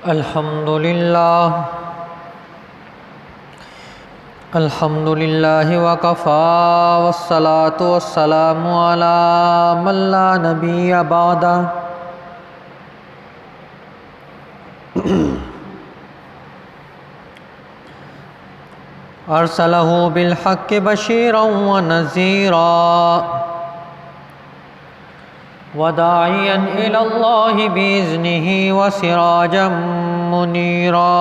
الحمد للہ وکفی والصلاة والسلام علی من لا نبی بعدہ ارسلہ بالحق بشیرا ونذیرا وداعیا الی اللہ باذنہ وسراجا منیرا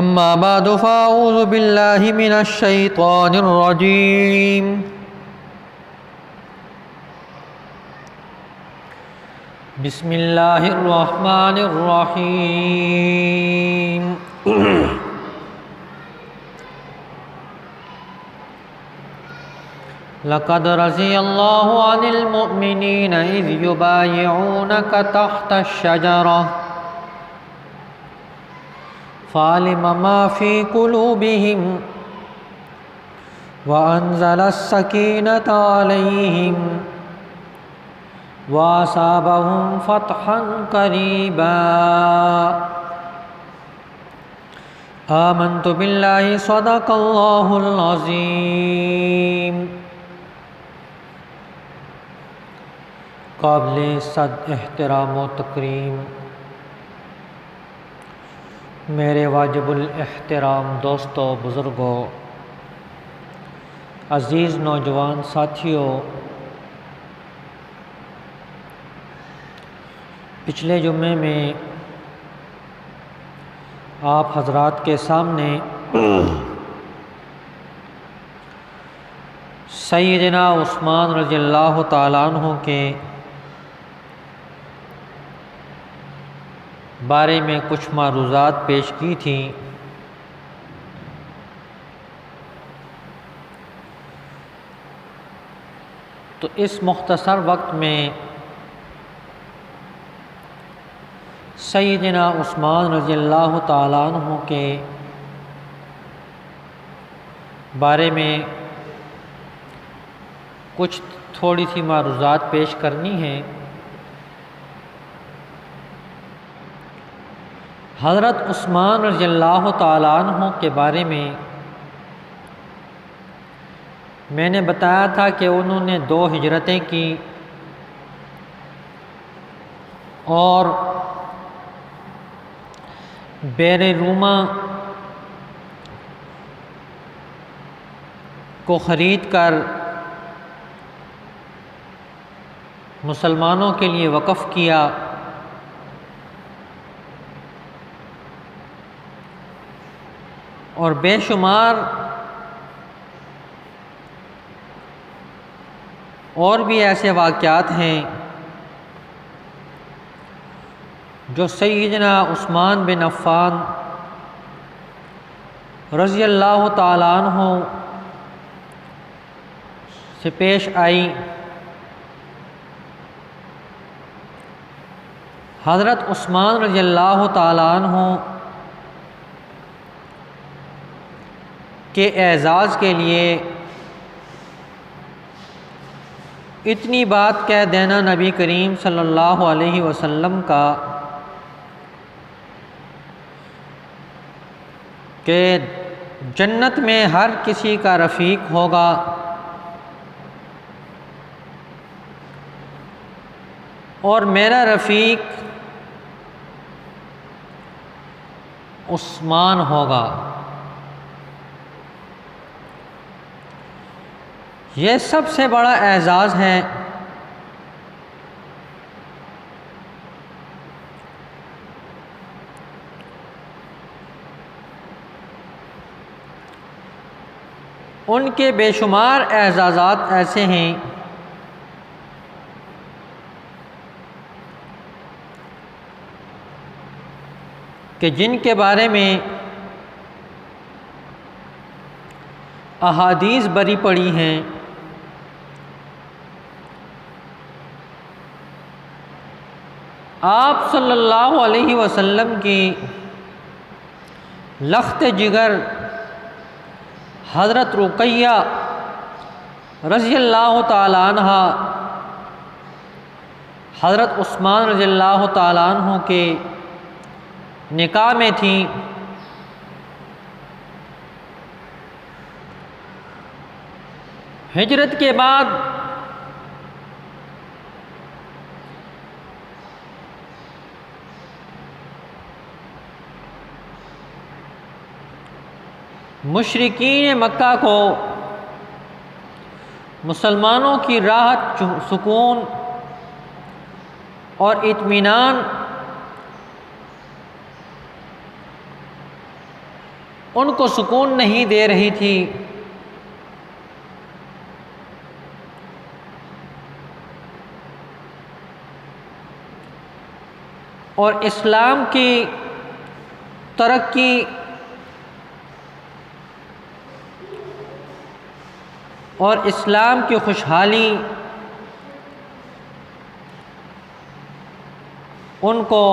اما بعد فاعوذ باللہ من الشیطان الرجیم بسم اللہ الرحمن الرحیم لقد رضی اللہ عن المؤمنین اذ یبایعونک تحت الشجرہ فعلم ما في قلوبهم وأنزل السكينة عليهم وأصابهم فتحا قريبا آمنت بالله صدق الله العظيم قابل صد احترام و تکریم میرے واجب الاحترام دوستوں، بزرگوں، عزیز نوجوان ساتھیوں، پچھلے جمعے میں آپ حضرات کے سامنے سیدنا عثمان رضی اللہ تعالیٰ عنہ کے بارے میں کچھ معروضات پیش کی تھیں۔ تو اس مختصر وقت میں سیدنا عثمان رضی اللہ تعالیٰ عنہ کے بارے میں کچھ تھوڑی سی معروضات پیش کرنی ہیں۔ حضرت عثمان رضی اللہ تعالیٰ عنہ کے بارے میں نے بتایا تھا کہ انہوں نے 2 ہجرتیں کی اور بیر روما کو خرید کر مسلمانوں کے لیے وقف کیا، اور بے شمار اور بھی ایسے واقعات ہیں جو سیدنا عثمان بن عفان رضی اللہ تعالیٰ عنہ سے پیش آئی۔ حضرت عثمان رضی اللہ تعالیٰ عنہ کے اعزاز کے لیے اتنی بات کہہ دینا نبی کریم صلی اللہ علیہ وسلم کا کہ جنت میں ہر کسی کا رفیق ہوگا، اور میرا رفیق عثمان ہوگا۔ یہ سب سے بڑا اعزاز ہے ان کے بے شمار اعزازات ایسے ہیں کہ جن کے بارے میں احادیث بری پڑی ہیں۔ آپ صلی اللہ علیہ وسلم کی لخت جگر حضرت رقیہ رضی اللہ تعالی عنہ حضرت عثمان رضی اللہ تعالیٰ عنہ کے نکاح میں تھیں۔ ہجرت کے بعد مشرکین مکہ کو مسلمانوں کی راحت، سکون اور اطمینان ان کو سکون نہیں دے رہی تھی، اور اسلام کی ترقی اور اسلام کی خوشحالی ان کو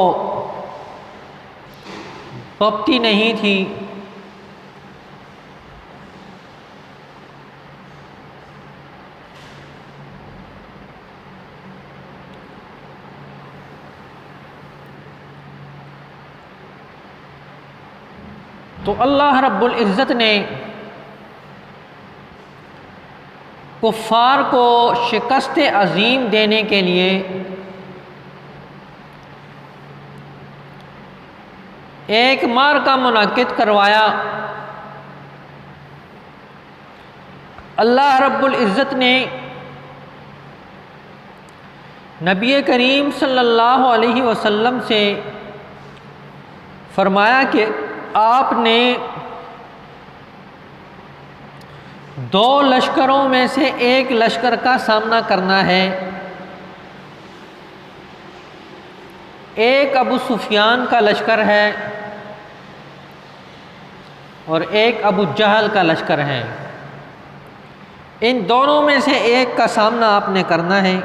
پکتی نہیں تھی۔ تو اللہ رب العزت نے کفار کو شکست عظیم دینے کے لیے ایک معرکہ منعقد کروایا۔ اللہ رب العزت نے نبی کریم صلی اللہ علیہ وسلم سے فرمایا کہ آپ نے دو لشکروں میں سے ایک لشکر کا سامنا کرنا ہے، ایک ابو سفیان کا لشکر ہے اور ایک ابو جہل کا لشکر ہے، ان دونوں میں سے ایک کا سامنا آپ نے کرنا ہے۔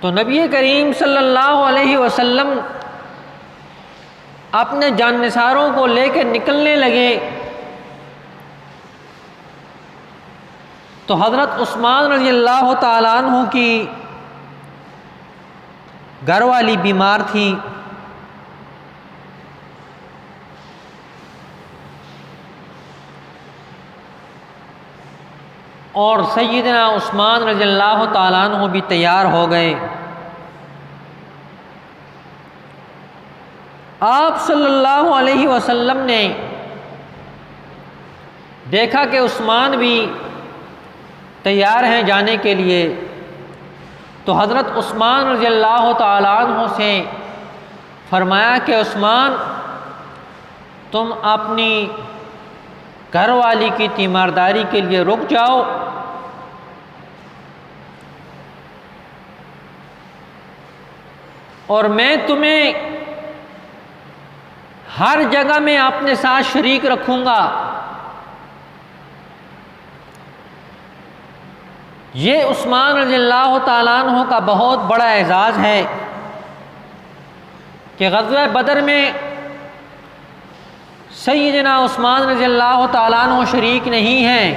تو نبی کریم صلی اللہ علیہ وسلم اپنے جاننثاروں کو لے کے نکلنے لگے تو حضرت عثمان رضی اللہ تعالیٰ عنہ کی گھر والی بیمار تھی، اور سیدنا عثمان رضی اللہ تعالیٰ عنہ بھی تیار ہو گئے۔ آپ صلی اللہ علیہ وسلم نے دیکھا کہ عثمان بھی تیار ہیں جانے کے لیے، تو حضرت عثمان رضی اللہ تعالیٰ عنہ سے فرمایا کہ عثمان، تم اپنی گھر والی کی تیمارداری کے لیے رک جاؤ، اور میں تمہیں ہر جگہ میں اپنے ساتھ شریک رکھوں گا۔ یہ عثمان رضی اللہ تعالیٰ عنہ کا بہت بڑا اعزاز ہے کہ غزوہ بدر میں سیدنا عثمان رضی اللہ تعالیٰ عنہ شریک نہیں ہیں،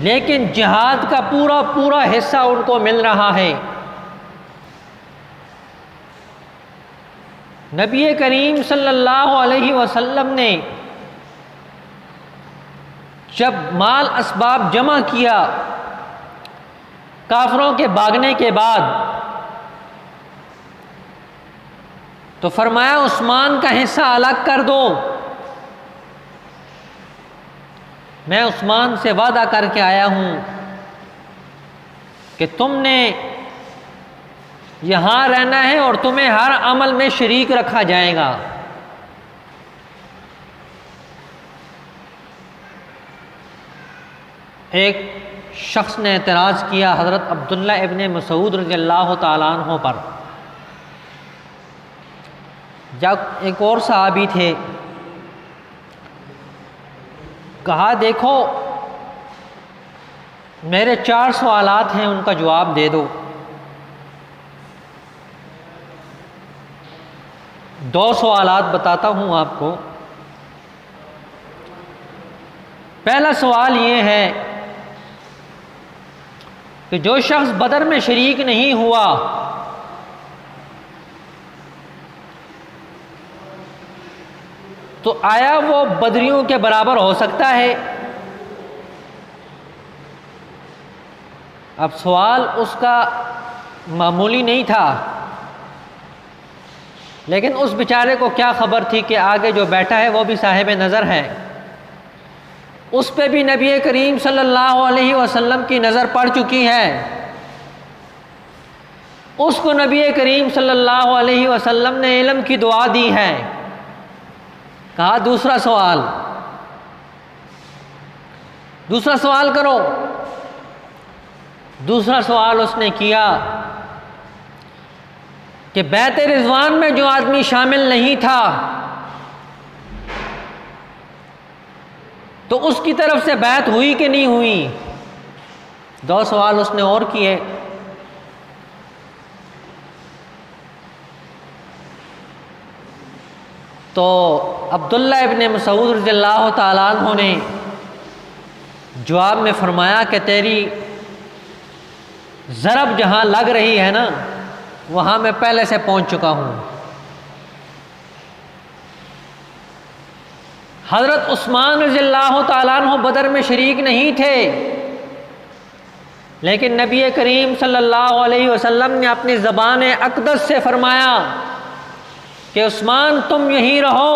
لیکن جہاد کا پورا حصہ ان کو مل رہا ہے۔ نبی کریم صلی اللہ علیہ وسلم نے جب مال اسباب جمع کیا کافروں کے بھاگنے کے بعد، تو فرمایا عثمان کا حصہ الگ کر دو، میں عثمان سے وعدہ کر کے آیا ہوں کہ تم نے یہاں رہنا ہے اور تمہیں ہر عمل میں شریک رکھا جائے گا۔ ایک شخص نے اعتراض کیا حضرت عبداللہ ابن مسعود رضی اللہ تعالیٰ عنہ پر، جب ایک اور صحابی تھے، کہا دیکھو میرے 4 سوالات ہیں، ان کا جواب دے دو۔ 2 سوالات بتاتا ہوں آپ کو۔ پہلا سوال یہ ہے کہ جو شخص بدر میں شریک نہیں ہوا تو آیا وہ بدریوں کے برابر ہو سکتا ہے؟ اب سوال اس کا معمولی نہیں تھا، لیکن اس بیچارے کو کیا خبر تھی کہ آگے جو بیٹھا ہے وہ بھی صاحب نظر ہے، اس پہ بھی نبی کریم صلی اللہ علیہ وسلم کی نظر پڑ چکی ہے، اس کو نبی کریم صلی اللہ علیہ وسلم نے علم کی دعا دی ہے۔ کہا دوسرا سوال کرو۔ دوسرا سوال اس نے کیا کہ بیعت رضوان میں جو آدمی شامل نہیں تھا تو اس کی طرف سے بیعت ہوئی کہ نہیں ہوئی؟ دو سوال اس نے اور کیے۔ تو عبداللہ ابن مسعود رضی اللہ تعالیٰ عنہ نے جواب میں فرمایا کہ تیری ضرب جہاں لگ رہی ہے نا وہاں میں پہلے سے پہنچ چکا ہوں۔ حضرت عثمان رضی اللہ تعالیٰ عنہ بدر میں شریک نہیں تھے، لیکن نبی کریم صلی اللہ علیہ وسلم نے اپنی زبان اقدس سے فرمایا کہ عثمان تم یہیں رہو،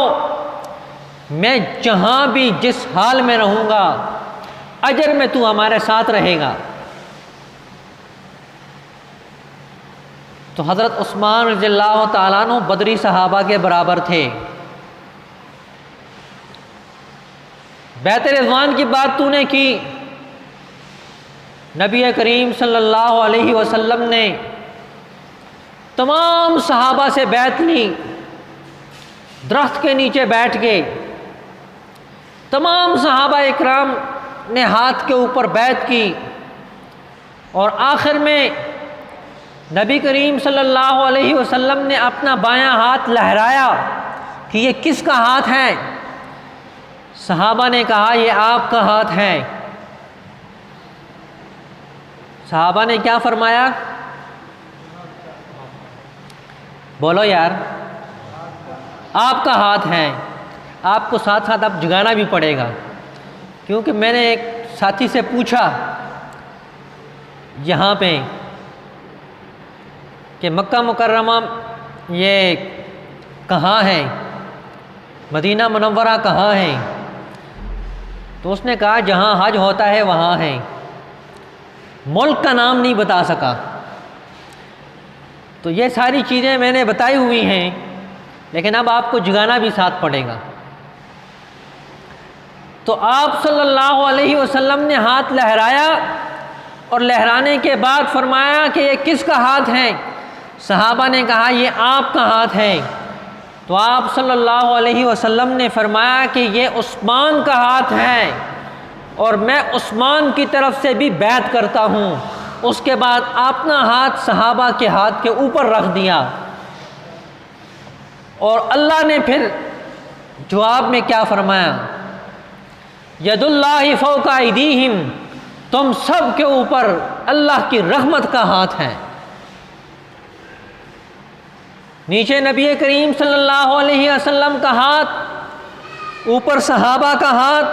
میں جہاں بھی جس حال میں رہوں گا اجر میں تو ہمارے ساتھ رہے گا۔ تو حضرت عثمان رضی اللہ تعالیٰ عنہ بدری صحابہ کے برابر تھے۔ بیعت رضوان کی بات تو نے کی، نبی کریم صلی اللہ علیہ وسلم نے تمام صحابہ سے بیعت لی، درخت کے نیچے بیٹھ گئے، تمام صحابہ اکرام نے ہاتھ کے اوپر بیعت کی، اور آخر میں نبی کریم صلی اللہ علیہ وسلم نے اپنا بایاں ہاتھ لہرایا کہ یہ کس کا ہاتھ ہے؟ صحابہ نے کہا یہ آپ کا ہاتھ ہے۔ صحابہ نے کیا فرمایا؟ بولو یار، آپ کا ہاتھ ہے۔ آپ کو ساتھ ساتھ اب جگانا بھی پڑے گا، کیونکہ میں نے ایک ساتھی سے پوچھا یہاں پہ کہ مکہ مکرمہ یہ کہاں ہے، مدینہ منورہ کہاں ہے؟ تو اس نے کہا جہاں حج ہوتا ہے وہاں ہے، ملک کا نام نہیں بتا سکا۔ تو یہ ساری چیزیں میں نے بتائی ہوئی ہیں، لیکن اب آپ کو جگانا بھی ساتھ پڑے گا۔ تو آپ صلی اللہ علیہ وسلم نے ہاتھ لہرایا، اور لہرانے کے بعد فرمایا کہ یہ کس کا ہاتھ ہے؟ صحابہ نے کہا یہ آپ کا ہاتھ ہے۔ تو آپ صلی اللہ علیہ وسلم نے فرمایا کہ یہ عثمان کا ہاتھ ہے، اور میں عثمان کی طرف سے بھی بیعت کرتا ہوں۔ اس کے بعد اپنا ہاتھ صحابہ کے ہاتھ کے اوپر رکھ دیا، اور اللہ نے پھر جواب میں کیا فرمایا؟ ید اللہ فوق ایدیہم، تم سب کے اوپر اللہ کی رحمت کا ہاتھ ہے۔ نیچے نبی کریم صلی اللہ علیہ وسلم کا ہاتھ، اوپر صحابہ کا ہاتھ،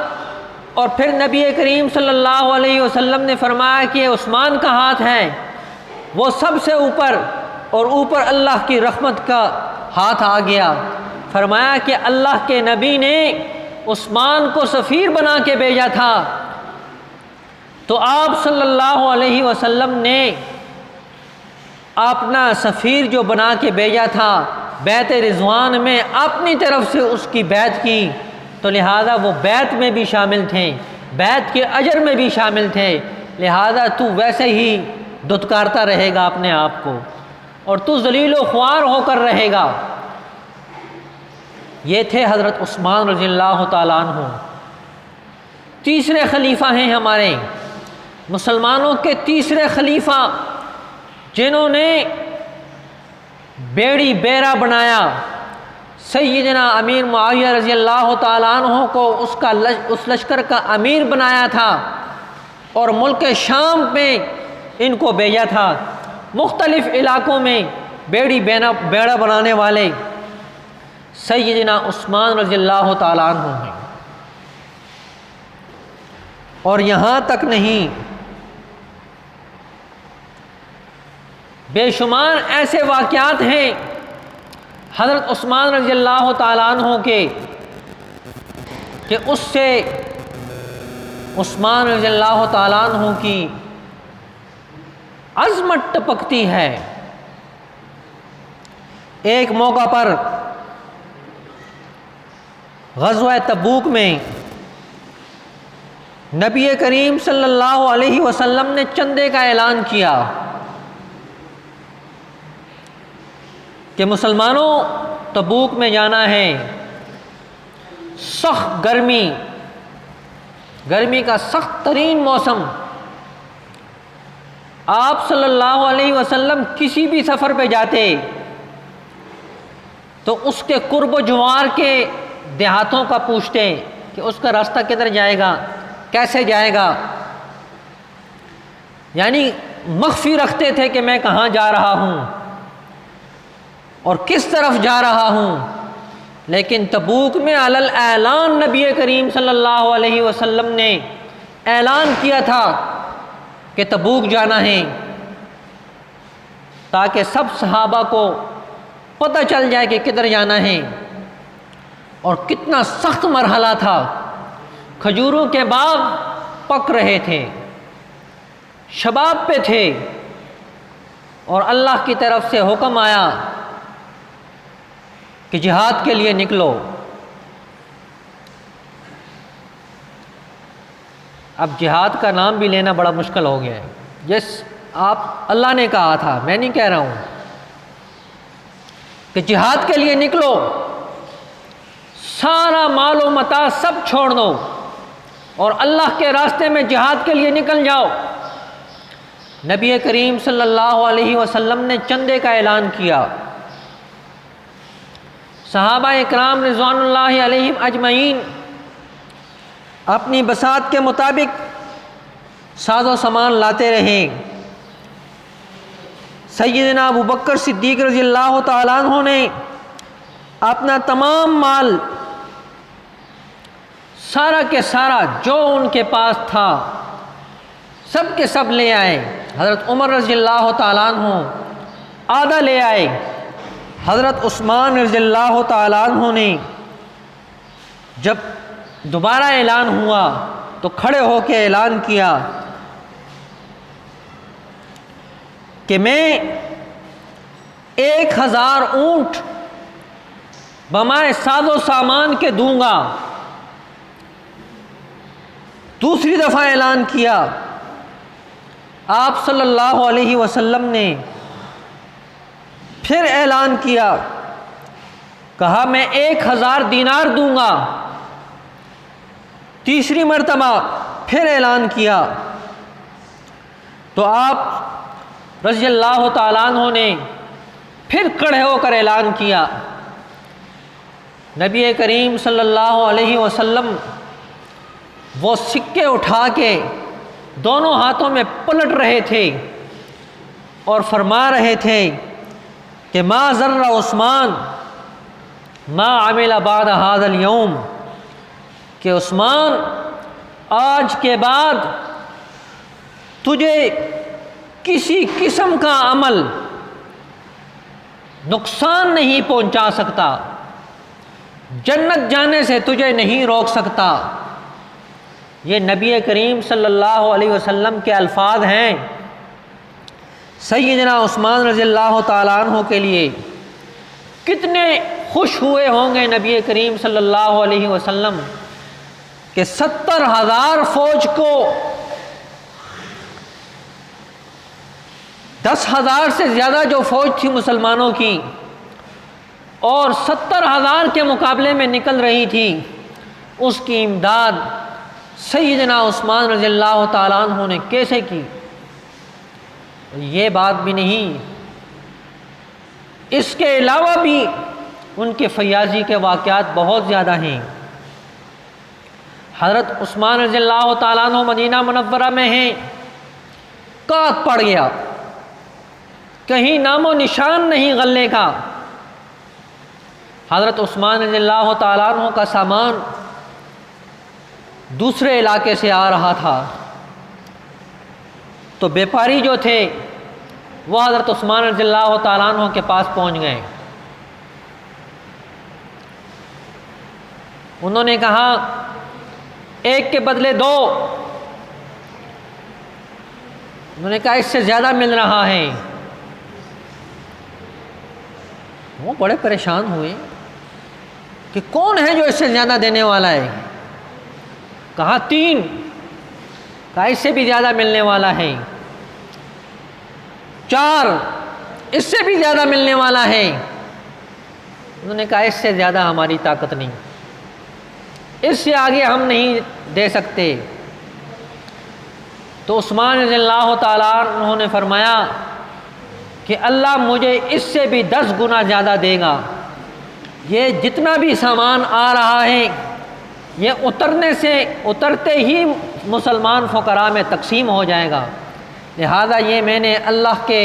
اور پھر نبی کریم صلی اللہ علیہ وسلم نے فرمایا کہ عثمان کا ہاتھ ہے، وہ سب سے اوپر، اور اوپر اللہ کی رحمت کا ہاتھ آ گیا۔ فرمایا کہ اللہ کے نبی نے عثمان کو سفیر بنا کے بھیجا تھا، تو آپ صلی اللہ علیہ وسلم نے اپنا سفیر جو بنا کے بھیجا تھا بیعت رضوان میں اپنی طرف سے اس کی بیعت کی، تو لہذا وہ بیعت میں بھی شامل تھے، بیعت کے اجر میں بھی شامل تھے، لہذا تو ویسے ہی دھتکارتا رہے گا اپنے آپ کو، اور تو ذلیل و خوار ہو کر رہے گا۔ یہ تھے حضرت عثمان رضی اللہ تعالیٰ عنہ، تیسرے خلیفہ ہیں ہمارے مسلمانوں کے، تیسرے خلیفہ جنہوں نے بیڑی بیرا بنایا، سیدنا امیر معاویہ رضی اللہ تعالیٰ عنہ کو اس لشکر کا امیر بنایا تھا اور ملک شام میں ان کو بھیجا تھا۔ مختلف علاقوں میں بیڑا بنانے والے سیدنا عثمان رضی اللہ تعالیٰ عنہ ہیں۔ اور یہاں تک نہیں، بے شمار ایسے واقعات ہیں حضرت عثمان رضی اللہ تعالیٰ عنہ کے کہ اس سے عثمان رضی اللہ تعالیٰ عنہ کی عظمت ٹپکتی ہے۔ ایک موقع پر غزوہ تبوک میں نبی کریم صلی اللہ علیہ وسلم نے چندے کا اعلان کیا کہ مسلمانوں تبوک میں جانا ہے۔ سخت گرمی کا سخت ترین موسم، آپ صلی اللہ علیہ وسلم کسی بھی سفر پہ جاتے تو اس کے قرب و جوار کے دیہاتوں کا پوچھتے کہ اس کا راستہ کدھر جائے گا، کیسے جائے گا، یعنی مخفی رکھتے تھے کہ میں کہاں جا رہا ہوں اور کس طرف جا رہا ہوں۔ لیکن تبوک میں علل اعلان نبی کریم صلی اللہ علیہ وسلم نے اعلان کیا تھا کہ تبوک جانا ہے، تاکہ سب صحابہ کو پتہ چل جائے کہ کدھر جانا ہے۔ اور کتنا سخت مرحلہ تھا، کھجوروں کے باغ پک رہے تھے، شباب پہ تھے، اور اللہ کی طرف سے حکم آیا کہ جہاد کے لیے نکلو۔ اب جہاد کا نام بھی لینا بڑا مشکل ہو گیا ہے۔ اللہ نے کہا تھا، میں نہیں کہہ رہا ہوں، کہ جہاد کے لیے نکلو، سارا مال و متاع سب چھوڑ دو اور اللہ کے راستے میں جہاد کے لیے نکل جاؤ۔ نبی کریم صلی اللہ علیہ وسلم نے چندے کا اعلان کیا۔ صحابہ اکرام رضوان اللہ علیہم اجمعین اپنی بساط کے مطابق ساز و سامان لاتے رہے۔ سیدنا ابو بکر صدیق رضی اللہ تعالیٰ عنہ نے اپنا تمام مال سارا کے سارا جو ان کے پاس تھا سب کے سب لے آئے۔ حضرت عمر رضی اللہ تعالیٰ عنہ آدھا لے آئے۔ حضرت عثمان رضی اللہ تعالیٰ عنہ نے جب دوبارہ اعلان ہوا تو کھڑے ہو کے اعلان کیا کہ میں 1000 اونٹ بمائے ساز و سامان کے دوں گا۔ دوسری دفعہ اعلان کیا، آپ صلی اللہ علیہ وسلم نے پھر اعلان کیا، کہا میں 1000 دینار دوں گا۔ تیسری مرتبہ پھر اعلان کیا تو آپ رضی اللہ تعالیٰ عنہ نے پھر کھڑے ہو کر اعلان کیا۔ نبی کریم صلی اللہ علیہ وسلم وہ سکے اٹھا کے دونوں ہاتھوں میں پلٹ رہے تھے اور فرما رہے تھے کہ ما ضر عثمان ما عمل بعد هذا اليوم، کہ عثمان آج کے بعد تجھے کسی قسم کا عمل نقصان نہیں پہنچا سکتا، جنت جانے سے تجھے نہیں روک سکتا۔ یہ نبی کریم صلی اللہ علیہ وسلم کے الفاظ ہیں۔ سیدنا عثمان رضی اللہ تعالیٰ عنہ کے لیے کتنے خوش ہوئے ہوں گے نبی کریم صلی اللہ علیہ وسلم کہ 70,000 فوج کو 10,000 سے زیادہ جو فوج تھی مسلمانوں کی اور 70,000 کے مقابلے میں نکل رہی تھی، اس کی امداد سیدنا عثمان رضی اللہ تعالیٰ عنہ نے کیسے کی؟ یہ بات بھی نہیں، اس کے علاوہ بھی ان کے فیاضی کے واقعات بہت زیادہ ہیں۔ حضرت عثمان رضی اللہ تعالیٰ عنہ مدینہ منورہ میں ہیں، قحط پڑ گیا، کہیں نام و نشان نہیں غلے کا۔ حضرت عثمان رضی اللہ تعالیٰ عنہ کا سامان دوسرے علاقے سے آ رہا تھا، تو بیپاری جو تھے وہ حضرت عثمان رضی اللہ تعالیٰ عنہ کے پاس پہنچ گئے۔ انہوں نے کہا ایک کے بدلے دو، انہوں نے کہا اس سے زیادہ مل رہا ہے۔ وہ بڑے پریشان ہوئے کہ کون ہے جو اس سے زیادہ دینے والا ہے؟ کہا تین، کہا اس سے بھی زیادہ ملنے والا ہے۔ چار، اس سے بھی زیادہ ملنے والا ہے۔ انہوں نے کہا اس سے زیادہ ہماری طاقت نہیں، اس سے آگے ہم نہیں دے سکتے۔ تو عثمان رضی اللہ تعالیٰ عنہ نے فرمایا کہ اللہ مجھے اس سے بھی 10 گنا زیادہ دے گا، یہ جتنا بھی سامان آ رہا ہے یہ اترتے ہی مسلمان فقراء میں تقسیم ہو جائے گا، لہذا یہ میں نے اللہ کے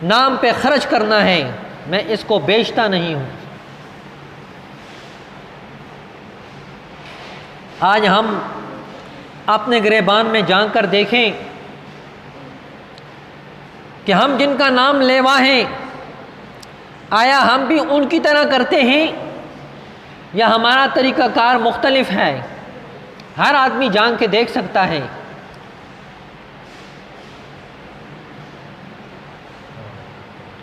نام پہ خرچ کرنا ہے، میں اس کو بیچتا نہیں ہوں۔ آج ہم اپنے گریبان میں جان کر دیکھیں کہ ہم جن کا نام لیوا ہیں، آیا ہم بھی ان کی طرح کرتے ہیں یا ہمارا طریقہ کار مختلف ہے؟ ہر آدمی جان کے دیکھ سکتا ہے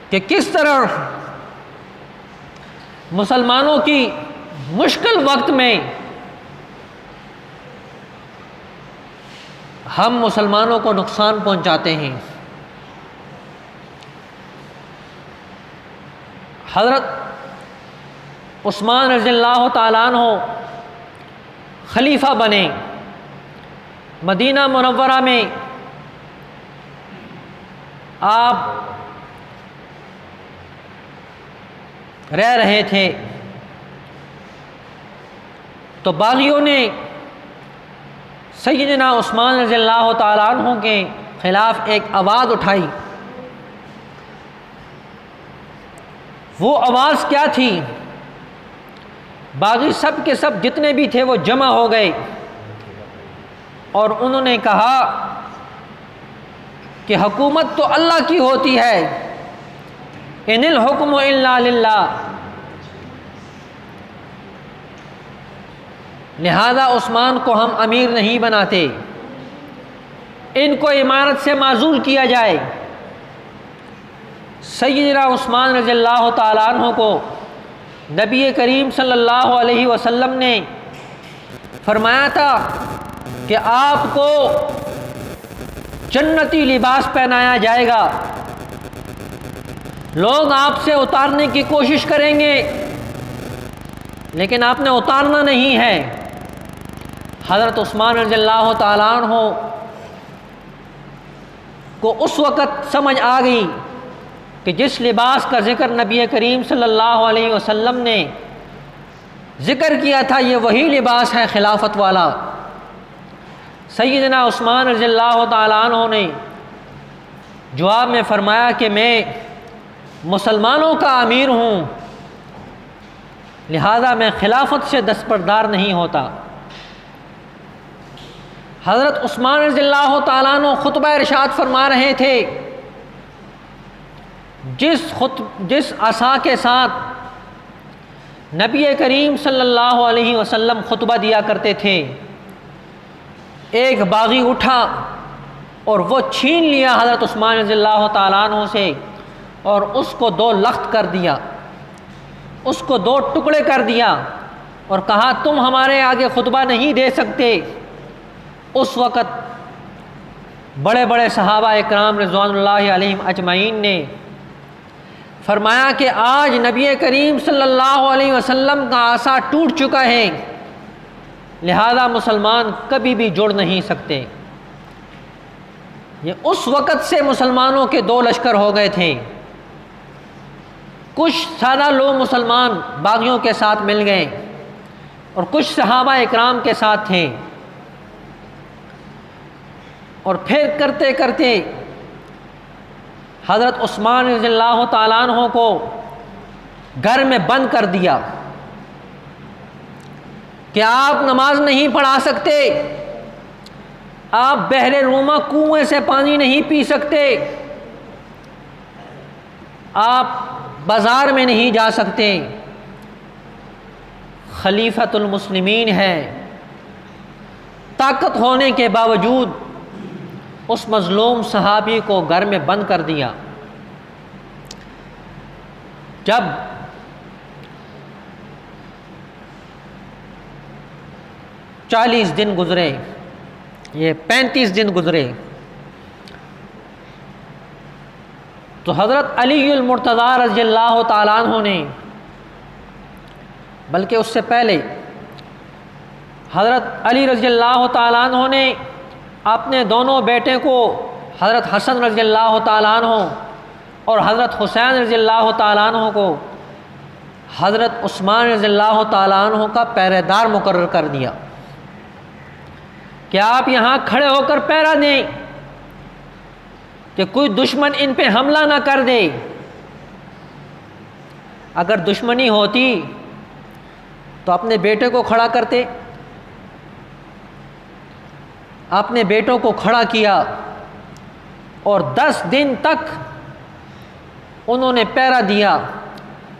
کہ کس طرح مسلمانوں کی مشکل وقت میں ہم مسلمانوں کو نقصان پہنچاتے ہیں۔ حضرت عثمان رضی اللہ تعالیٰ عنہ خلیفہ بنے، مدینہ منورہ میں آپ رہ رہے تھے، تو باغیوں نے سیدنا عثمان رضی اللہ تعالیٰ عنہ کے خلاف ایک آواز اٹھائی۔ وہ آواز کیا تھی؟ باغی سب کے سب جتنے بھی تھے وہ جمع ہو گئے اور انہوں نے کہا کہ حکومت تو اللہ کی ہوتی ہے، ان الحکم الا للہ، لہذا عثمان کو ہم امیر نہیں بناتے، ان کو امارت سے معزول کیا جائے۔ سیدنا عثمان رضی اللہ تعالیٰ عنہ کو نبی کریم صلی اللہ علیہ وسلم نے فرمایا تھا کہ آپ کو جنتی لباس پہنایا جائے گا، لوگ آپ سے اتارنے کی کوشش کریں گے لیکن آپ نے اتارنا نہیں ہے۔ حضرت عثمان رضی اللہ تعالیٰ عنہ کو اس وقت سمجھ آ گئی کہ جس لباس کا ذکر نبی کریم صلی اللہ علیہ وسلم نے ذکر کیا تھا یہ وہی لباس ہے خلافت والا۔ سیدنا عثمان رضی اللہ تعالیٰ عنہ نے جواب میں فرمایا کہ میں مسلمانوں کا امیر ہوں، لہذا میں خلافت سے دستبردار نہیں ہوتا۔ حضرت عثمان رضی اللہ تعالیٰ عنہ خطبہ ارشاد فرما رہے تھے، جس عصا کے ساتھ نبی کریم صلی اللہ علیہ وسلم خطبہ دیا کرتے تھے، ایک باغی اٹھا اور وہ چھین لیا حضرت عثمان رضی اللہ تعالیٰ عنہ سے اور اس کو 2 لخت کر دیا، اس کو 2 ٹکڑے کر دیا اور کہا تم ہمارے آگے خطبہ نہیں دے سکتے۔ اس وقت بڑے بڑے صحابہ اکرام رضوان اللہ علیہم اجمعین نے فرمایا کہ آج نبی کریم صلی اللہ علیہ وسلم کا عصا ٹوٹ چکا ہے، لہذا مسلمان کبھی بھی جڑ نہیں سکتے۔ یہ اس وقت سے مسلمانوں کے 2 لشکر ہو گئے تھے، کچھ سادہ لوگ مسلمان باغیوں کے ساتھ مل گئے اور کچھ صحابہ اکرام کے ساتھ تھے، اور پھر کرتے کرتے حضرت عثمان رضی اللہ تعالیٰ عنہ کو گھر میں بند کر دیا کہ آپ نماز نہیں پڑھا سکتے، آپ بحر روما کنویں سے پانی نہیں پی سکتے، آپ بازار میں نہیں جا سکتے، خلیفۃ المسلمین ہے، طاقت ہونے کے باوجود اس مظلوم صحابی کو گھر میں بند کر دیا۔ جب 40 دن گزرے، یہ 35 دن گزرے، تو حضرت علی المرتضیٰ رضی اللہ تعالیٰ عنہ نے، بلکہ اس سے پہلے حضرت علی رضی اللہ تعالیٰ عنہ نے اپنے دونوں بیٹے کو حضرت حسن رضی اللہ تعالیٰ عنہ اور حضرت حسین رضی اللہ تعالیٰ عنہ کو حضرت عثمان رضی اللہ تعالیٰ عنہ کا پہرے دار مقرر کر دیا کہ آپ یہاں کھڑے ہو کر پہرا دیں کہ کوئی دشمن ان پہ حملہ نہ کر دے۔ اگر دشمنی ہوتی تو اپنے بیٹے کو کھڑا کرتے، اپنے بیٹوں کو کھڑا کیا اور 10 دن تک انہوں نے پہرا دیا۔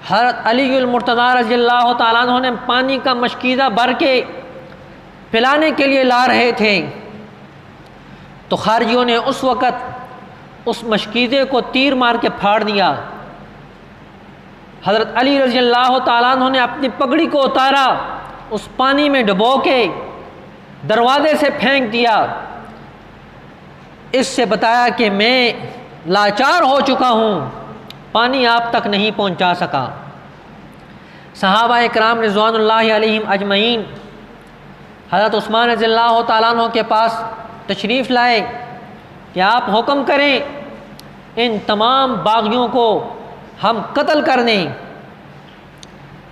حضرت علی المرتضیٰ رضی اللہ تعالیٰ عنہ نے پانی کا مشکیزہ بھر کے پلانے کے لیے لا رہے تھے، تو خارجیوں نے اس وقت اس مشکیزے کو تیر مار کے پھاڑ دیا۔ حضرت علی رضی اللہ تعالیٰ عنہ نے اپنی پگڑی کو اتارا، اس پانی میں ڈبو کے دروازے سے پھینک دیا۔ اس سے بتایا کہ میں لاچار ہو چکا ہوں، پانی آپ تک نہیں پہنچا سکا۔ صحابہ اکرام رضوان اللہ علیہم اجمعین حضرت عثمان رضی اللہ تعالیٰ عنہ کے پاس تشریف لائے کہ آپ حکم کریں ان تمام باغیوں کو ہم قتل کر دیں۔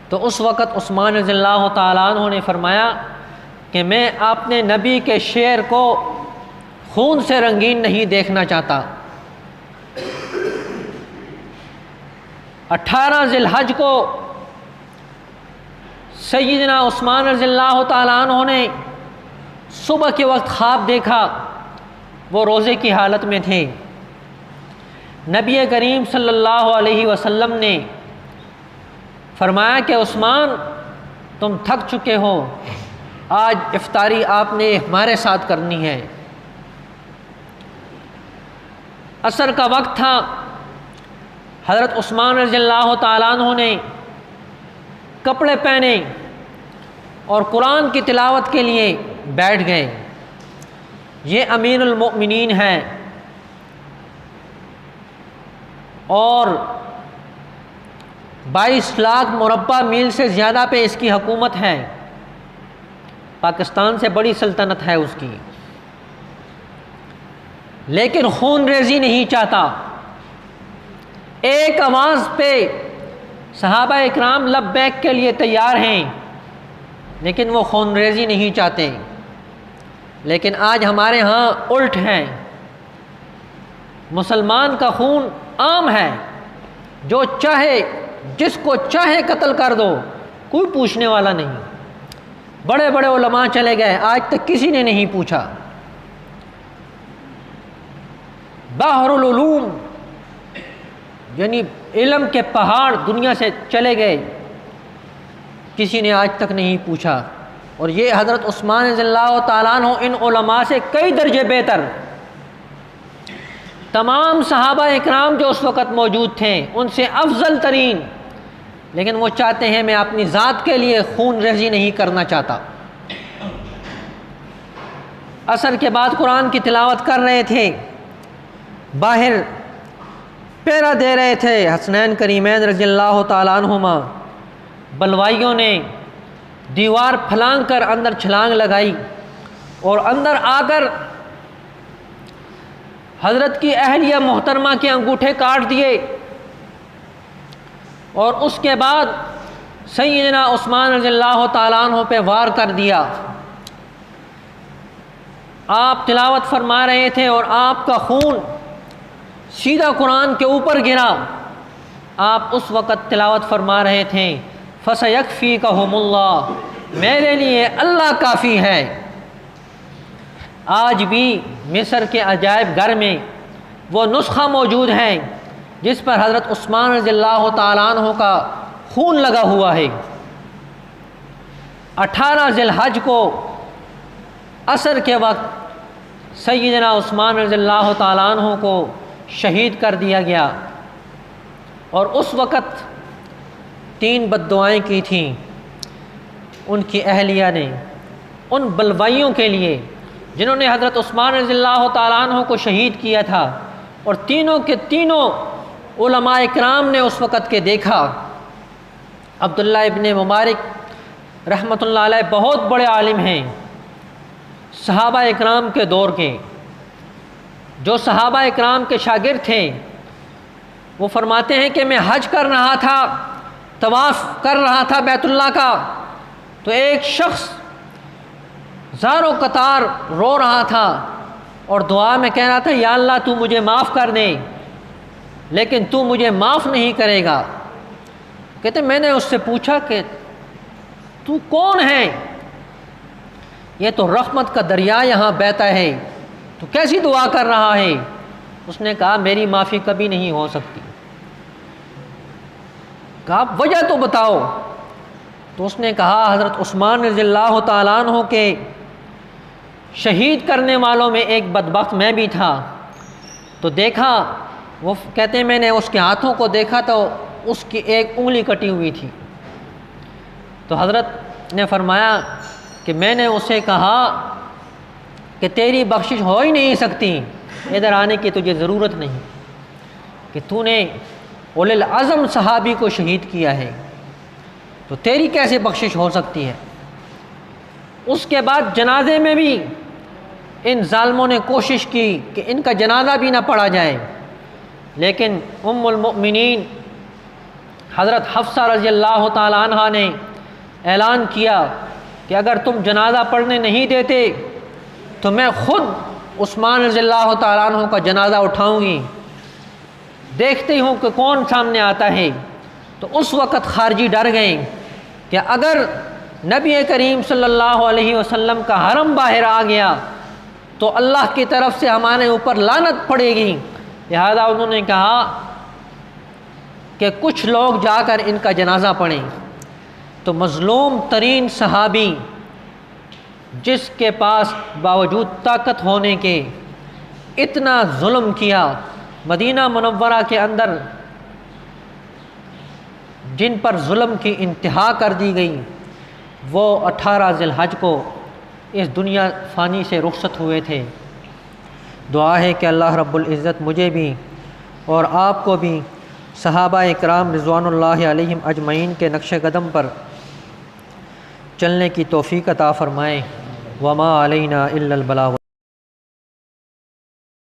تو اس وقت عثمان رضی اللہ تعالیٰ عنہ نے فرمایا کہ میں اپنے نبی کے شعر کو خون سے رنگین نہیں دیکھنا چاہتا۔ 18 ذی الحج کو سیدنا عثمان رضی اللہ تعالیٰ عنہ نے صبح کے وقت خواب دیکھا، وہ روزے کی حالت میں تھے۔ نبی کریم صلی اللہ علیہ وسلم نے فرمایا کہ عثمان تم تھک چکے ہو، آج افطاری آپ نے ہمارے ساتھ کرنی ہے۔ عصر کا وقت تھا، حضرت عثمان رضی اللہ تعالیٰ عنہ نے کپڑے پہنے اور قرآن کی تلاوت کے لیے بیٹھ گئے۔ یہ امیر المؤمنین ہے اور 22 لاکھ مربع میل سے زیادہ پہ اس کی حکومت ہے، پاکستان سے بڑی سلطنت ہے اس کی، لیکن خون ریزی نہیں چاہتا۔ ایک آواز پہ صحابہ اکرام لبیک کے لیے تیار ہیں، لیکن وہ خون ریزی نہیں چاہتے۔ لیکن آج ہمارے ہاں الٹ ہے، مسلمان کا خون عام ہے، جو چاہے جس کو چاہے قتل کر دو، کوئی پوچھنے والا نہیں۔ بڑے بڑے علماء چلے گئے، آج تک کسی نے نہیں پوچھا۔ بحر العلوم یعنی علم کے پہاڑ دنیا سے چلے گئے، کسی نے آج تک نہیں پوچھا۔ اور یہ حضرت عثمان رضی اللہ تعالیٰ عنہ ان علماء سے کئی درجے بہتر، تمام صحابہ اکرام جو اس وقت موجود تھے ان سے افضل ترین، لیکن وہ چاہتے ہیں میں اپنی ذات کے لیے خون ریزی نہیں کرنا چاہتا۔ عصر کے بعد قرآن کی تلاوت کر رہے تھے، باہر پہرا دے رہے تھے حسنین کریمین رضی اللہ تعالیٰ عنہما، بلوائیوں نے دیوار پھلانگ کر اندر چھلانگ لگائی اور اندر آ کر حضرت کی اہلیہ محترمہ کے انگوٹھے کاٹ دیے اور اس کے بعد سیدنا عثمان رضی اللہ تعالیٰ عنہ پہ وار کر دیا۔ آپ تلاوت فرما رہے تھے اور آپ کا خون سیدھا قرآن کے اوپر گرا۔ آپ اس وقت تلاوت فرما رہے تھے فَسَيَكْفِيكَهُمُ اللَّهُ، میرے لیے اللہ کافی ہے۔ آج بھی مصر کے عجائب گھر میں وہ نسخہ موجود ہے جس پر حضرت عثمان رضی اللہ تعالیٰ عنہ کا خون لگا ہوا ہے۔ 18 ذی الحج کو عصر کے وقت سیدنا عثمان رضی اللہ تعالیٰ عنہ کو شہید کر دیا گیا، اور اس وقت 3 بددعائیں کی تھیں ان کی اہلیہ نے ان بلوائیوں کے لیے جنہوں نے حضرت عثمان رضی اللہ تعالیٰ عنہ کو شہید کیا تھا، اور تینوں کے تینوں علماء اکرام نے اس وقت کے دیکھا۔ عبداللہ ابن مبارک رحمۃ اللہ علیہ بہت بڑے عالم ہیں صحابہ اکرام کے دور کے، جو صحابہ اکرام کے شاگرد تھے۔ وہ فرماتے ہیں کہ میں حج کر رہا تھا، طواف کر رہا تھا بیت اللہ کا، تو ایک شخص زاروں قطار رو رہا تھا اور دعا میں کہہ رہا تھا یا اللہ تو مجھے معاف کر دے، لیکن تو مجھے معاف نہیں کرے گا۔ کہتے میں نے اس سے پوچھا کہ تو کون ہے؟ یہ تو رحمت کا دریا یہاں بہتا ہے، تو کیسی دعا کر رہا ہے؟ اس نے کہا میری معافی کبھی نہیں ہو سکتی۔ کہا وجہ تو بتاؤ۔ تو اس نے کہا حضرت عثمان رضی اللہ تعالیٰ عنہ کے شہید کرنے والوں میں ایک بدبخت میں بھی تھا، تو دیکھا، وہ کہتے ہیں میں نے اس کے ہاتھوں کو دیکھا تو اس کی ایک انگلی کٹی ہوئی تھی۔ تو حضرت نے فرمایا کہ میں نے اسے کہا کہ تیری بخشش ہو ہی نہیں سکتی، ادھر آنے کی تجھے ضرورت نہیں، کہ تو نے اولی العزم صحابی کو شہید کیا ہے، تو تیری کیسے بخشش ہو سکتی ہے؟ اس کے بعد جنازے میں بھی ان ظالموں نے کوشش کی کہ ان کا جنازہ بھی نہ پڑھا جائے، لیکن ام المؤمنین حضرت حفصہ رضی اللہ تعالیٰ عنہ نے اعلان کیا کہ اگر تم جنازہ پڑھنے نہیں دیتے تو میں خود عثمان رضی اللہ تعالیٰ عنہ کا جنازہ اٹھاؤں گی، دیکھتے ہوں کہ کون سامنے آتا ہے۔ تو اس وقت خارجی ڈر گئے کہ اگر نبی کریم صلی اللہ علیہ وسلم کا حرم باہر آ گیا تو اللہ کی طرف سے ہمارے اوپر لعنت پڑے گی، لہذا انہوں نے کہا کہ کچھ لوگ جا کر ان کا جنازہ پڑھیں۔ تو مظلوم ترین صحابی جس کے پاس باوجود طاقت ہونے کے اتنا ظلم کیا، مدینہ منورہ کے اندر جن پر ظلم کی انتہا کر دی گئی، وہ 18 ذی الحج کو اس دنیا فانی سے رخصت ہوئے تھے۔ دعا ہے کہ اللہ رب العزت مجھے بھی اور آپ کو بھی صحابہ اکرام رضوان اللہ علیہم اجمعین کے نقش قدم پر چلنے کی توفیق عطا فرمائے۔ وما علینا الا البلاغ۔